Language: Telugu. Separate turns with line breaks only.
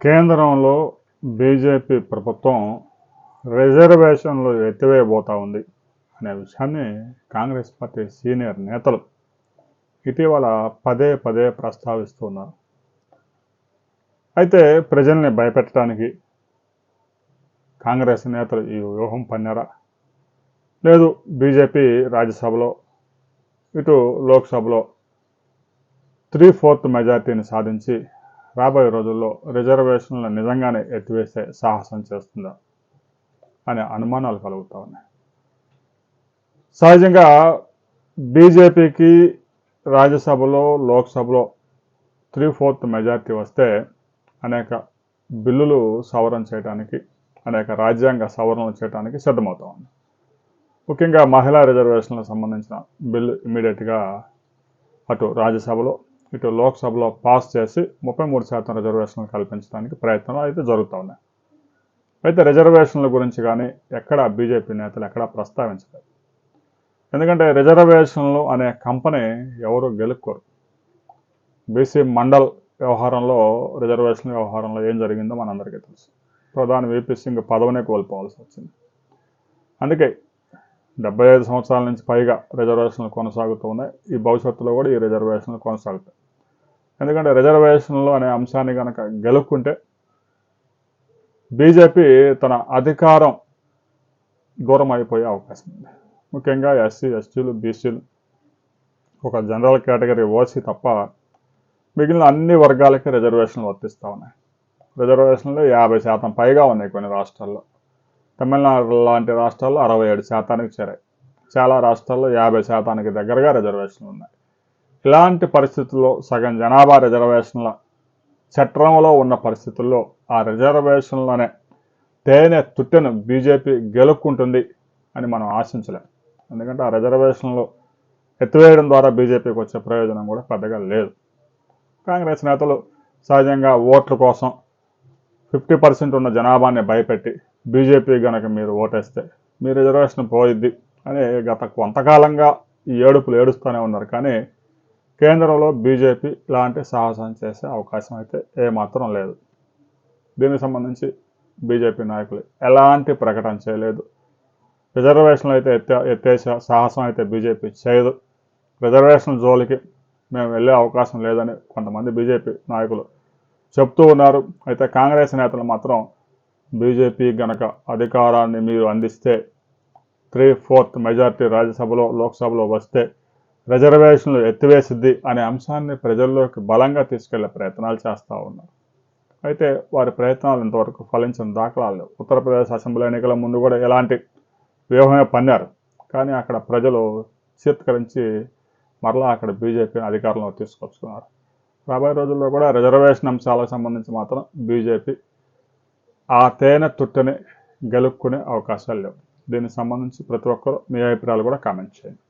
కేంద్రంలో బీజేపీ ప్రభుత్వం రిజర్వేషన్లు ఎత్తివేయబోతా ఉంది అనే విషయాన్ని కాంగ్రెస్ పార్టీ సీనియర్ నేతలు ఇటీవల పదే పదే ప్రస్తావిస్తున్నారు. అయితే ప్రజల్ని భయపెట్టడానికి కాంగ్రెస్ నేతలు ఈ వ్యూహం పన్నారా, లేదు బీజేపీ రాజ్యసభలో ఇటు లోక్సభలో 3/4 మెజార్టీని సాధించి రాబోయే రోజుల్లో రిజర్వేషన్లను నిజంగానే ఎత్తివేసే సాహసం చేస్తుందా అనే అనుమానాలు కలుగుతూ ఉన్నాయి. సహజంగా బీజేపీకి రాజ్యసభలో లోక్సభలో 3/4 మెజార్టీ వస్తే అనేక బిల్లులు సవరణ చేయడానికి, అనేక రాజ్యాంగ సవరణలు చేయడానికి సిద్ధమవుతా ఉంది. ముఖ్యంగా మహిళా రిజర్వేషన్లకు సంబంధించిన బిల్లు ఇమీడియట్గా అటు రాజ్యసభలో ఇటు లోక్సభలో పాస్ చేసి 33% రిజర్వేషన్లు కల్పించడానికి ప్రయత్నాలు అయితే జరుగుతూ ఉన్నాయి. అయితే రిజర్వేషన్ల గురించి కానీ ఎక్కడ బీజేపీ నేతలు ఎక్కడా ప్రస్తావించలేదు. ఎందుకంటే రిజర్వేషన్లు అనే కంపెనీ ఎవరు గెలుక్కోరు. బీసీ మండల్ వ్యవహారంలో, రిజర్వేషన్ వ్యవహారంలో ఏం జరిగిందో మనందరికీ తెలుసు. ప్రధాని వీపీ సింగ్ పదవినే కోల్పోవాల్సి వచ్చింది. అందుకే 75 సంవత్సరాల నుంచి పైగా రిజర్వేషన్లు కొనసాగుతూ ఉన్నాయి. ఈ భవిష్యత్తులో కూడా ఈ రిజర్వేషన్లు కొనసాగుతాయి. ఎందుకంటే రిజర్వేషన్లు అనే అంశాన్ని కనుక గెలుక్కుంటే బీజేపీ తన అధికారం దూరం అయిపోయే అవకాశం ఉంది. ముఖ్యంగా ఎస్సీ, ఎస్టీలు, బీసీలు, ఒక జనరల్ కేటగిరీ ఓసీ తప్ప మిగిలిన అన్ని వర్గాలకి రిజర్వేషన్లు వర్తిస్తూ ఉన్నాయి. రిజర్వేషన్లు 50% పైగా ఉన్నాయి కొన్ని రాష్ట్రాల్లో. తమిళనాడు లాంటి రాష్ట్రాల్లో 67% చేరాయి. చాలా రాష్ట్రాల్లో 50% దగ్గరగా రిజర్వేషన్లు ఉన్నాయి. ఇలాంటి పరిస్థితుల్లో సగం జనాభా రిజర్వేషన్ల చట్రంలో ఉన్న పరిస్థితుల్లో ఆ రిజర్వేషన్లనే తేనె తుట్టెను బీజేపీ గెలుక్కుంటుంది అని మనం ఆశించలేం. ఎందుకంటే ఆ రిజర్వేషన్లు ఎత్తివేయడం ద్వారా బీజేపీకి వచ్చే ప్రయోజనం కూడా పెద్దగా లేదు. కాంగ్రెస్ నేతలు సహజంగా ఓట్ల కోసం 50% ఉన్న జనాభాని భయపెట్టి బీజేపీ కనుక మీరు ఓటేస్తే మీ రిజర్వేషన్ పోయిద్ది అని గత కొంతకాలంగా ఈ ఏడుపులు ఏడుస్తూనే ఉన్నారు. కానీ కేంద్రంలో బీజేపీ ఇలాంటి సాహసం చేసే అవకాశం అయితే ఏమాత్రం లేదు. దీనికి సంబంధించి బీజేపీ నాయకులు ఎలాంటి ప్రకటన చేయలేదు. రిజర్వేషన్లు అయితే ఎత్తేసే సాహసం అయితే బీజేపీ చేయదు. రిజర్వేషన్ జోలికి మేము వెళ్ళే అవకాశం లేదని కొంతమంది బీజేపీ నాయకులు చెప్తూ ఉన్నారు. అయితే కాంగ్రెస్ నేతలు మాత్రం బీజేపీ గనక అధికారాన్ని మీరు అందిస్తే 3/4 మెజార్టీ రాజ్యసభలో లోక్సభలో వస్తే రిజర్వేషన్లు ఎత్తివేసిద్ది అనే అంశాన్ని ప్రజల్లోకి బలంగా తీసుకెళ్లే ప్రయత్నాలు చేస్తూ ఉన్నారు. అయితే వారి ప్రయత్నాలు ఇంతవరకు ఫలించిన దాఖలాలు లేవు. ఉత్తరప్రదేశ్ అసెంబ్లీ ఎన్నికల ముందు కూడా ఎలాంటి వ్యూహమే పన్నారు. కానీ అక్కడ ప్రజలు చీత్కరించి మరలా అక్కడ బీజేపీని అధికారంలో తీసుకొచ్చుకున్నారు. రాబోయే రోజుల్లో కూడా రిజర్వేషన్ అంశాలకు సంబంధించి మాత్రం బీజేపీ ఆ తేనె తుట్టని గెలుక్కునే అవకాశాలు లేవు. దీనికి సంబంధించి ప్రతి ఒక్కరూ మీ అభిప్రాయాలు కూడా కామెంట్ చేయండి.